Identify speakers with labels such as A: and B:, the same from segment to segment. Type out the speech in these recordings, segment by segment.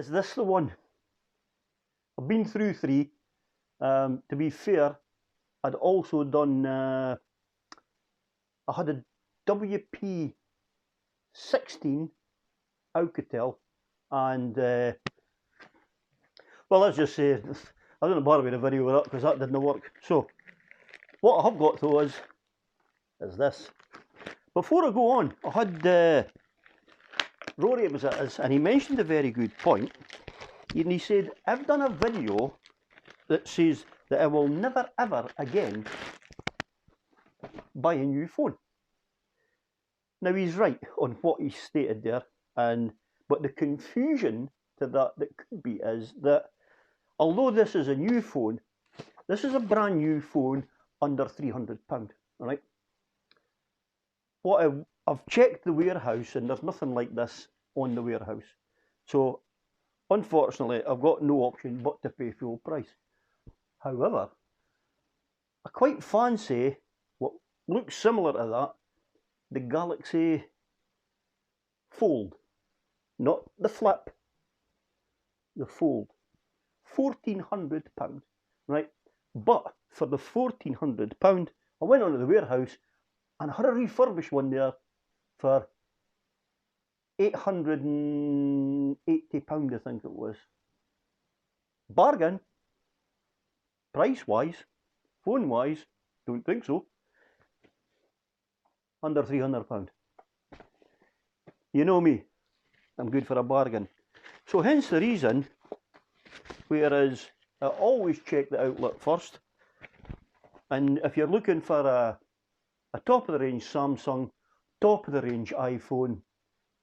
A: Is this the one? I've been through 3. To be fair, I'd also done, I had a wp17 oukitel, and well, let's just say I didn't bother with a video with that because that didn't work. So what I have got though is this. Before I go on, I had Rory was at us, and he mentioned a very good point. And he said, I've done a video that says that I will never ever again buy a new phone. Now he's right on what he stated there, but the confusion to that could be is that although this is a new phone, this is a brand new phone under £300, right? What I've checked the warehouse and there's nothing like this on the warehouse. So unfortunately, I've got no option but to pay full price. However, I quite fancy what looks similar to that, the Galaxy Fold, not the Flip, the Fold. £1,400, right? But for the £1,400, I went onto the warehouse and I had a refurbished one there for £880, I think it was. Bargain. Price-wise, phone-wise, don't think so. Under £300. You know me, I'm good for a bargain. So hence the reason, whereas I always check the outlet first, and if you're looking for a top-of-the-range Samsung, top-of-the-range iPhone,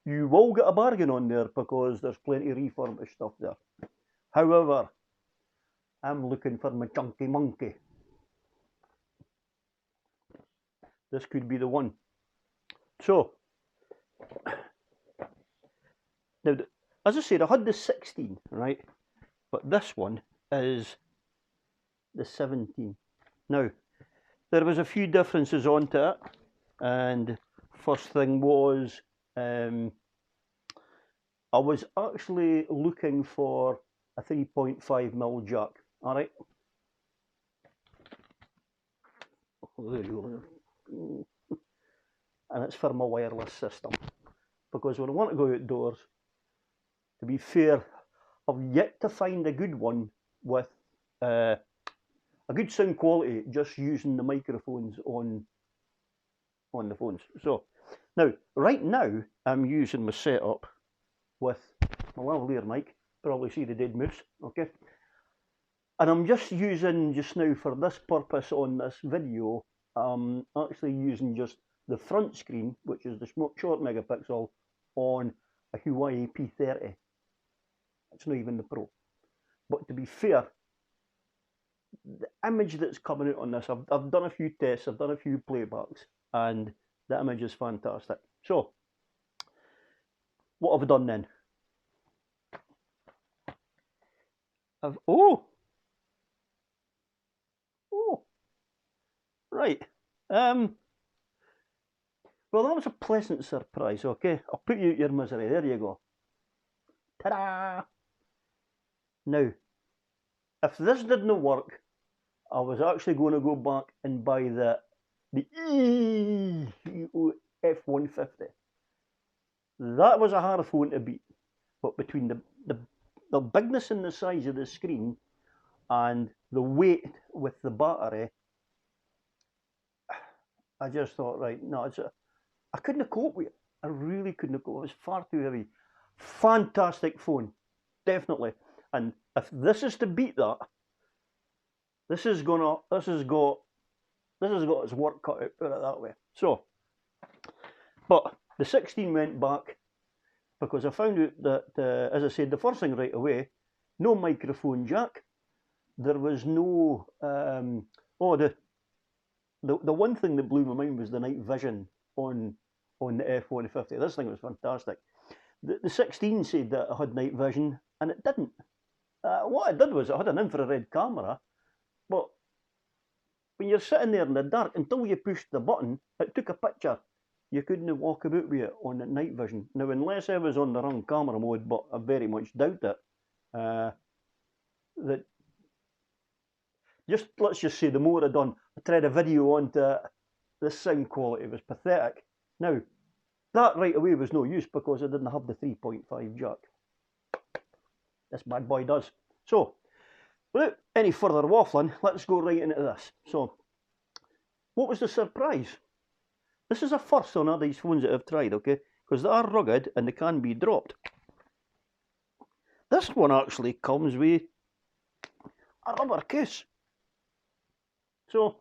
A: you will get a bargain on there because there's plenty of refurbished stuff there. However, I'm looking for my chunky monkey. This could be the one. So, now, as I said, I had the 16, right? But this one is the 17. Now, there was a few differences onto it, and first thing was I was actually looking for a 3.5mm jack. All right. Oh, there you go. And it's for my wireless system, because when I want to go outdoors, to be fair, I've yet to find a good one with a good sound quality just using the microphones on the phones. So now, right now, I'm using my setup with my lavalier mic. Probably see the dead moose, okay? And I'm just using, just now for this purpose on this video, I'm actually using just the front screen, which is the short megapixel, on a Huawei P30. It's not even the Pro. But to be fair, the image that's coming out on this, I've done a few tests, I've done a few playbacks, and the image is fantastic. So, what have I done then? Oh, right. Well, that was a pleasant surprise, okay? I'll put you out your misery. There you go. Ta-da! Now, if this didn't work, I was actually going to go back and buy the F150. That was a hard phone to beat. But between the bigness and the size of the screen and the weight with the battery, I just thought, right, no, I couldn't have coped with it. I really couldn't have coped. It was far too heavy. Fantastic phone, definitely. And if this is to beat that, this has got its work cut out, put it that way. So, but the 16 went back because I found out that, as I said, the first thing right away, no microphone jack. There was no, the one thing that blew my mind was the night vision on the F150. This thing was fantastic. The 16 said that it had night vision, and it didn't. What it did was it had an infrared camera, but when you're sitting there in the dark, until you pushed the button, it took a picture. You couldn't walk about with it on night vision. Now, unless I was on the wrong camera mode, but I very much doubt it, that let's just say the more I done, I tried a video onto it, the sound quality was pathetic. Now, that right away was no use because I didn't have the 3.5 jack. This bad boy does. So, without any further waffling, let's go right into this. So, what was the surprise? This is a first on all these phones that I've tried, okay? Because they are rugged and they can be dropped. This one actually comes with a rubber case. So,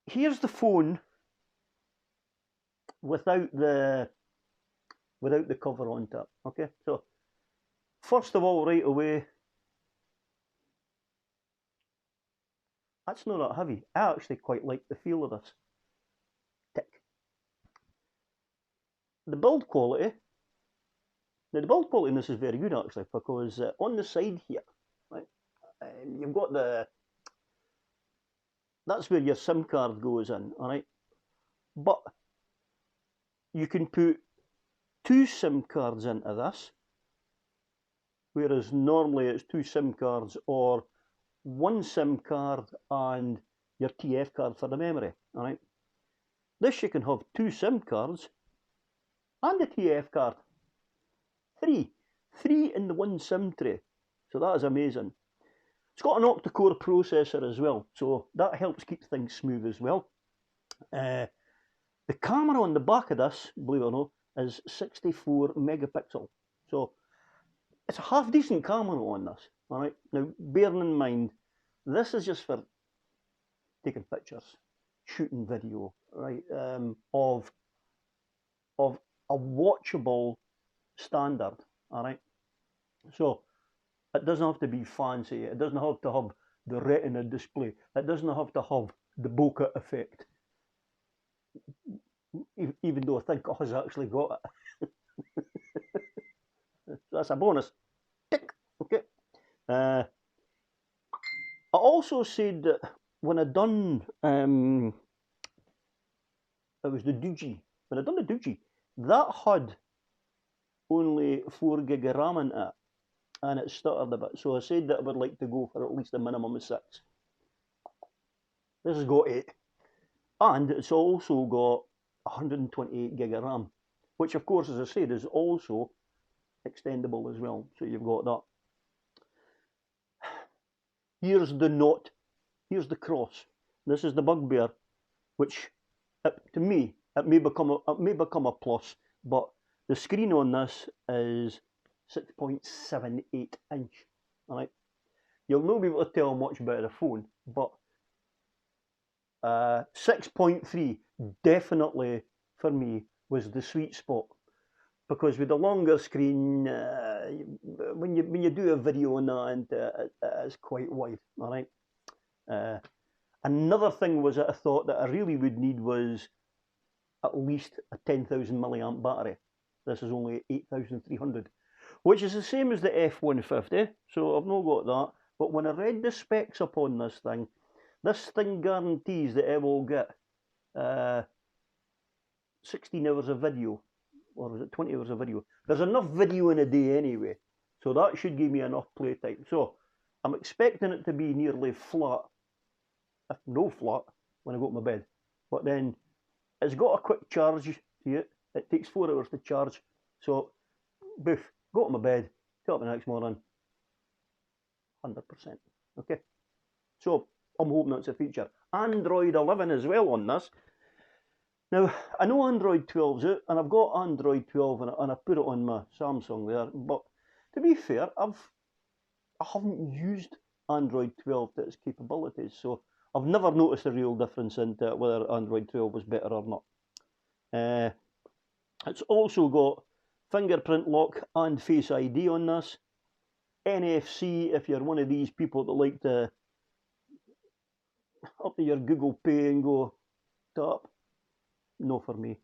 A: here's the phone without the cover on top, okay? So, first of all, right away, that's not that heavy. I actually quite like the feel of this. Tick. The build quality, now the build quality in this is very good actually, because on the side here, right, you've got that's where your SIM card goes in, all right? But you can put 2 SIM cards into this, whereas normally it's 2 SIM cards or 1 SIM card and your TF card for the memory, all right? This you can have 2 SIM cards and a TF card. 3 in the 1 SIM tray. So that is amazing. It's got an octa-core processor as well, so that helps keep things smooth as well. The camera on the back of this, believe it or not, is 64 megapixel. So it's a half decent camera on this. All right. Now, bearing in mind, this is just for taking pictures, shooting video, right? Of a watchable standard. All right. So it doesn't have to be fancy. It doesn't have to have the retina display. It doesn't have to have the bokeh effect. Even though I think Oz actually got it. So that's a bonus. Tick. Okay. I also said that when I done, it was the Doogie. When I done the Doogie, that had only 4 gig of RAM in it, and it stuttered a bit. So I said that I would like to go for at least a minimum of 6. This has got 8, and it's also got 128 gig of RAM, which of course, as I said, is also extendable as well. So you've got that. Here's the knot. Here's the cross. This is the bugbear, which to me it may become a plus, but the screen on this is 6.78 inch. All right, you'll not be able to tell much about the phone, but 6.3 definitely for me was the sweet spot, because with the longer screen, when you do a video on that, it is quite wide. All right. Another thing was that I thought that I really would need was at least a 10,000 milliamp battery. This is only 8,300, which is the same as the F150. So I've not got that. But when I read the specs upon this thing guarantees that I will get 16 hours of video, or was it 20 hours of video? There's enough video in a day anyway, so that should give me enough playtime. So I'm expecting it to be nearly flat, if no flat, when I go to my bed. But then it's got a quick charge to it. It takes 4 hours to charge. So, boof, go to my bed, get up the next morning, 100%. Okay? So, I'm hoping that's a feature. Android 11 as well on this. Now, I know Android 12's out, and I've got Android 12 and I put it on my Samsung there, but to be fair, I haven't used Android 12 to its capabilities, so I've never noticed a real difference into whether Android 12 was better or not. It's also got fingerprint lock and Face ID on this. NFC, if you're one of these people that like to up to your Google Pay and go tap. No for me.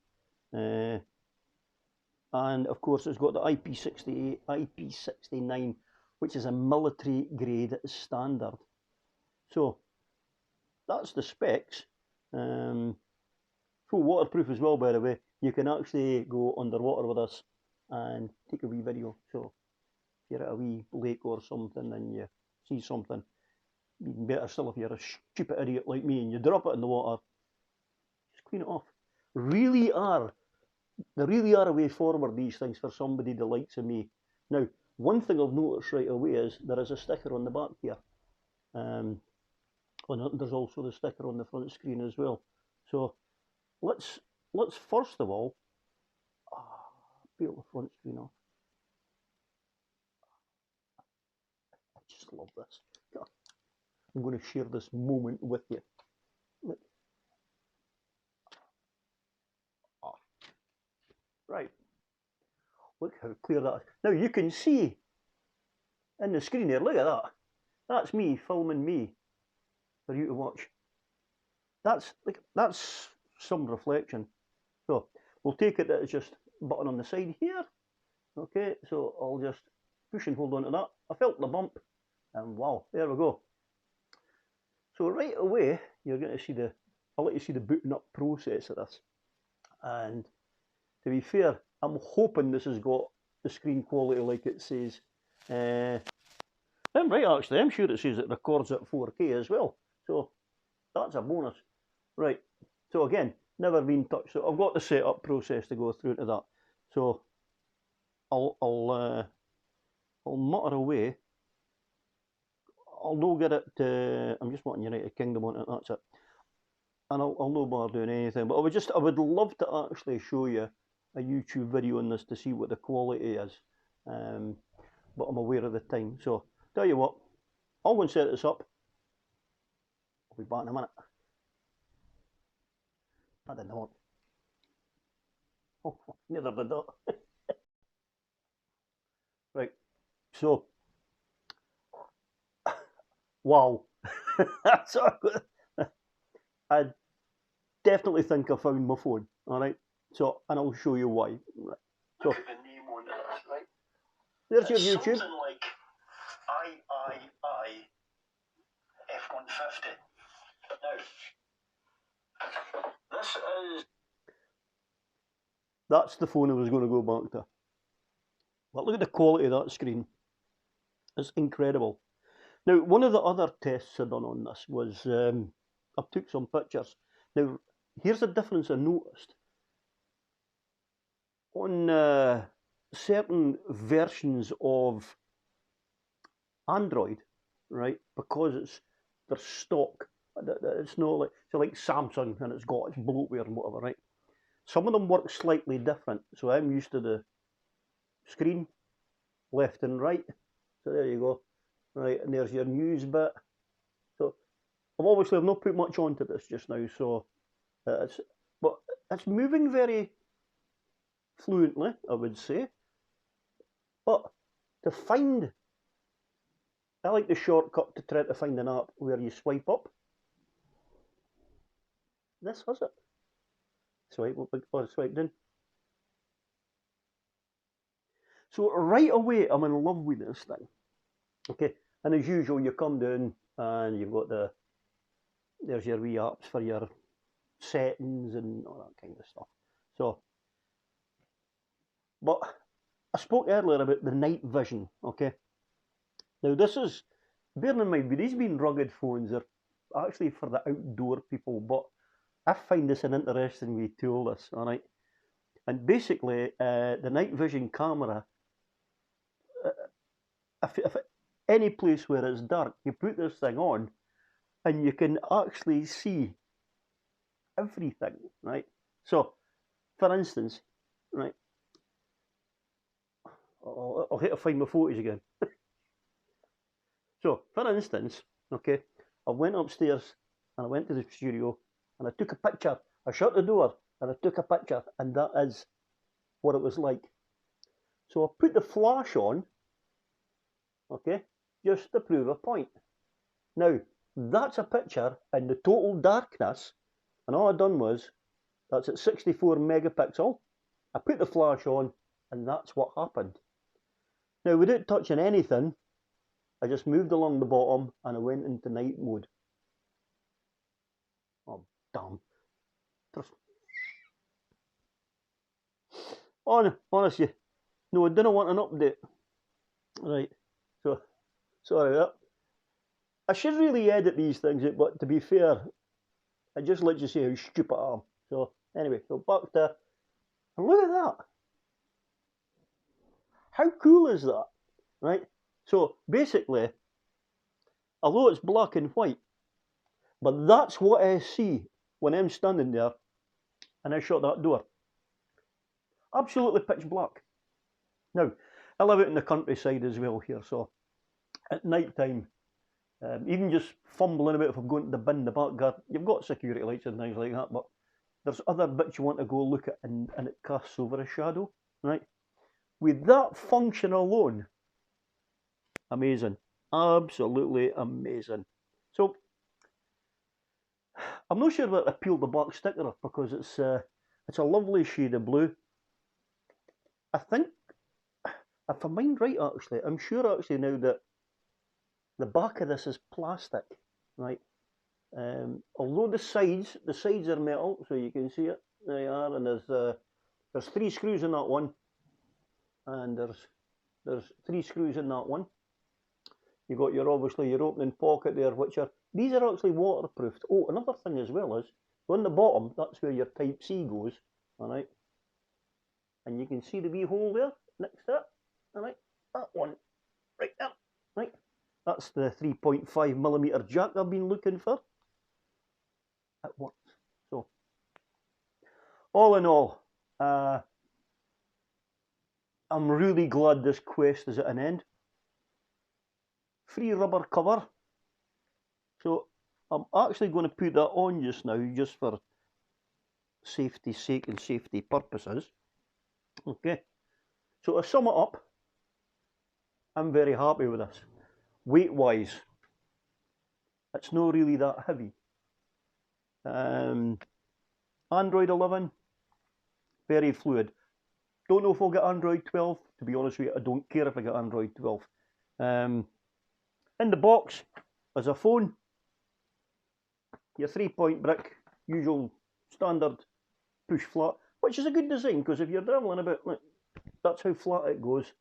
A: And of course it's got the IP68, IP69, which is a military grade standard. So that's the specs. Full waterproof as well, by the way. You can actually go underwater with this and take a wee video. So if you're at a wee lake or something and you see something, even better still if you're a stupid idiot like me and you drop it in the water, just clean it off. There really are a way forward, these things, for somebody the likes of me. Now, one thing I've noticed right away is there is a sticker on the back here. And there's also the sticker on the front screen as well. So let's first of all peel the front screen off. I just love this. I'm going to share this moment with you. Look. Oh. Right. Look how clear that is. Now you can see in the screen here, look at that. That's me filming me for you to watch. That's some reflection. So we'll take it that it's just a button on the side here. Okay, so I'll just push and hold on to that. I felt the bump, and wow, there we go. So right away, you're going to see I'll let you see the booting up process of this. And to be fair, I'm hoping this has got the screen quality like it says. I'm right, actually. I'm sure it says it records at 4K as well. So that's a bonus. Right. So again, never been touched. So I've got the setup process to go through to that. So I'll mutter away. I'll no get it. I'm just wanting United Kingdom on it. That's it. And I'll no bother doing anything. But I would love to actually show you a YouTube video on this to see what the quality is. But I'm aware of the time. So tell you what, I'll go and set this up. I'll be back in a minute. I did not. Oh, neither did that. Right. So, wow. I definitely think I found my phone. All right. So, and I'll show you why. Right. So, look at the name on this, right? There's your YouTube. Something like I F-150. Now, this is. That's the phone I was going to go back to. But look at the quality of that screen. It's incredible. Now, one of the other tests I've done on this was I took some pictures. Now, here's the difference I noticed. On certain versions of Android, right, because they're stock, it's not like Samsung and it's got its bloatware and whatever, right? Some of them work slightly different. So I'm used to the screen, left and right. So there you go. Right, and there's your news bit. So I've not put much onto this just now, so but it's moving very fluently, I would say. But to find, I like the shortcut to try to find an app where you swipe up. This was it. Swipe up or swipe down. So right away, I'm in love with this thing. Okay, and as usual, you come down and you've got there's your wee apps for your settings and all that kind of stuff. So, but I spoke earlier about the night vision, okay? Now this is, bearing in mind, these being rugged phones are actually for the outdoor people, but I find this an interesting wee tool, this, all right? And basically, the night vision camera, if any place where it's dark, you put this thing on and you can actually see everything, right? So, for instance, right, I'll hit to find my photos again. So, for instance, okay, I went upstairs and I went to the studio and I took a picture. I shut the door and I took a picture, and that is what it was like. So I put the flash on, okay, just to prove a point. Now, that's a picture in the total darkness, and all I done was, that's at 64 megapixel. I put the flash on, and that's what happened. Now, without touching anything, I just moved along the bottom and I went into night mode. Oh, damn. Honestly, No, I didn't want an update. Right, so, sorry that. I should really edit these things, but to be fair, I just let you see how stupid I am. So, anyway, so back to, look at that. How cool is that? Right? So, basically, although it's black and white, but that's what I see when I'm standing there and I shut that door. Absolutely pitch black. Now, I live out in the countryside as well here, so at night time, even just fumbling about if I'm going to the bin in the back garden, you've got security lights and things like that, but there's other bits you want to go look at and it casts over a shadow, right? With that function alone, amazing. Absolutely amazing. So, I'm not sure whether to peel the black sticker off because it's a lovely shade of blue. I think, if I mind right actually, I'm sure actually now that the back of this is plastic, right? Although the sides are metal, so you can see it. There you are, and there's 3 screws in that one, and there's 3 screws in that one. You got obviously your opening pocket there, these are actually waterproofed. Oh, another thing as well is on the bottom, that's where your Type C goes, all right. And you can see the wee hole there next to it, all right. That one, right there, right. That's the 3.5mm jack I've been looking for. It works. So, all in all, I'm really glad this quest is at an end. Free rubber cover. So, I'm actually going to put that on just now, just for safety's sake and safety purposes. Okay. So, to sum it up, I'm very happy with this. Weight-wise, it's not really that heavy. Android 11, very fluid. Don't know if I'll get Android 12. To be honest with you, I don't care if I get Android 12. In the box, as a phone, your 3-point brick, usual standard push flat, which is a good design because if you're travelling about, look, that's how flat it goes.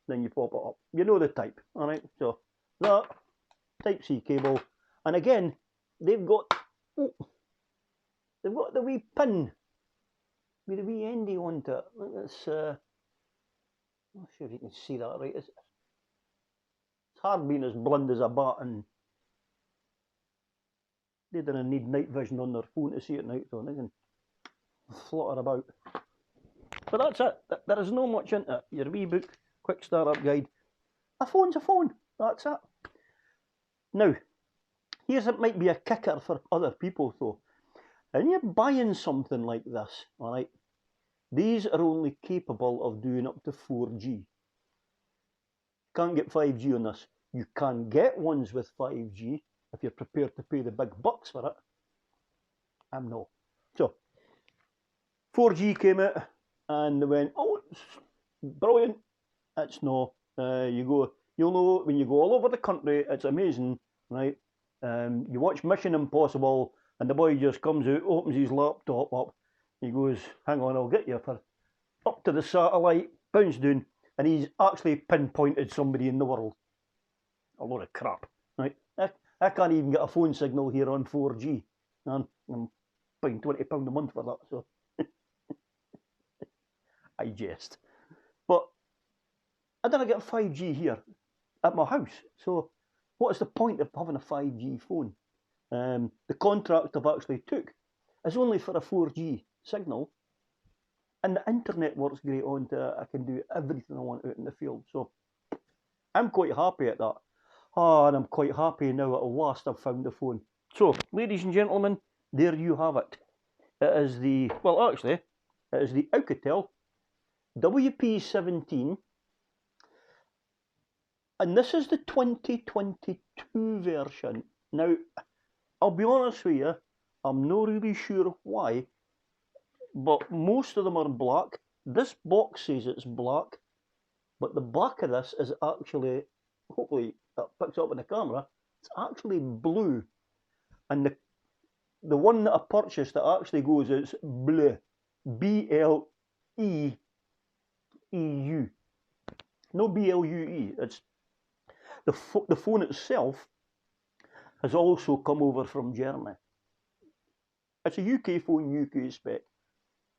A: Then you pop it up. You know the type, all right? So that Type C cable, and again, they've got the wee pin with a wee endy onto it. It's I'm not sure if you can see that right. It's hard being as blunt as a bat, and they didn't need night vision on their phone to see it at night, so they can flutter about. But that's it. There is no much into it. Your wee book, quick startup guide. A phone's a phone. That's it. Now, here's it might be a kicker for other people though. When you're buying something like this, all right, these are only capable of doing up to 4G. Can't get 5G on this. You can get ones with 5G if you're prepared to pay the big bucks for it. I'm not. So, 4G came out and they went, oh, it's brilliant. It's no. You'll know when you go all over the country, it's amazing, right? You watch Mission Impossible and the boy just comes out, opens his laptop up, he goes, hang on, I'll get you for up to the satellite, bounce down, and he's actually pinpointed somebody in the world. A load of crap, right? I can't even get a phone signal here on 4G. I'm paying £20 a month for that, so I jest. But I didn't get 5G here at my house, so what is the point of having a 5G phone? The contract I've actually took is only for a 4G signal, and the internet works great on it. I can do everything I want out in the field, so I'm quite happy at that. And I'm quite happy now at last I've found the phone. So, ladies and gentlemen, there you have it. It is the, well actually, it is the oukitel wp17, and this is the 2022 version. Now, I'll be honest with you, I'm not really sure why, but most of them are black. This box says it's black, but the back of this is actually, hopefully that picks up in the camera, it's actually blue. And the one that I purchased that actually goes, it's bleu, B-L-E, EU. No BLUE. It's the phone itself has also come over from Germany. It's a UK phone, UK spec.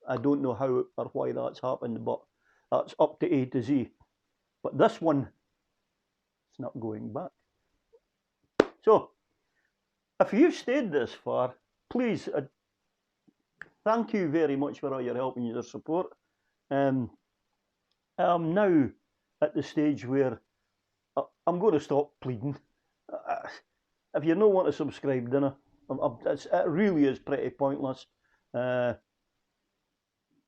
A: I don't know how or why that's happened, but that's up to A to Z. But this one, it's not going back. So, if you've stayed this far, please, thank you very much for all your help and your support. I'm now at the stage where I'm going to stop pleading. If you don't want to subscribe, then it really is pretty pointless.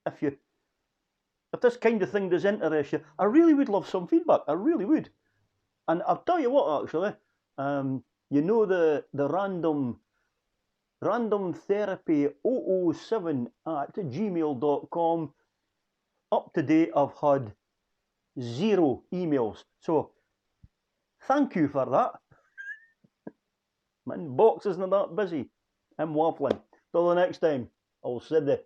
A: If this kind of thing does interest you, I really would love some feedback. I really would. And I'll tell you what, actually, you know the random therapy 007 at gmail.com. Up to date, I've had 0 emails. So thank you for that. My inbox isn't that busy. I'm waffling. Till the next time, I'll see you.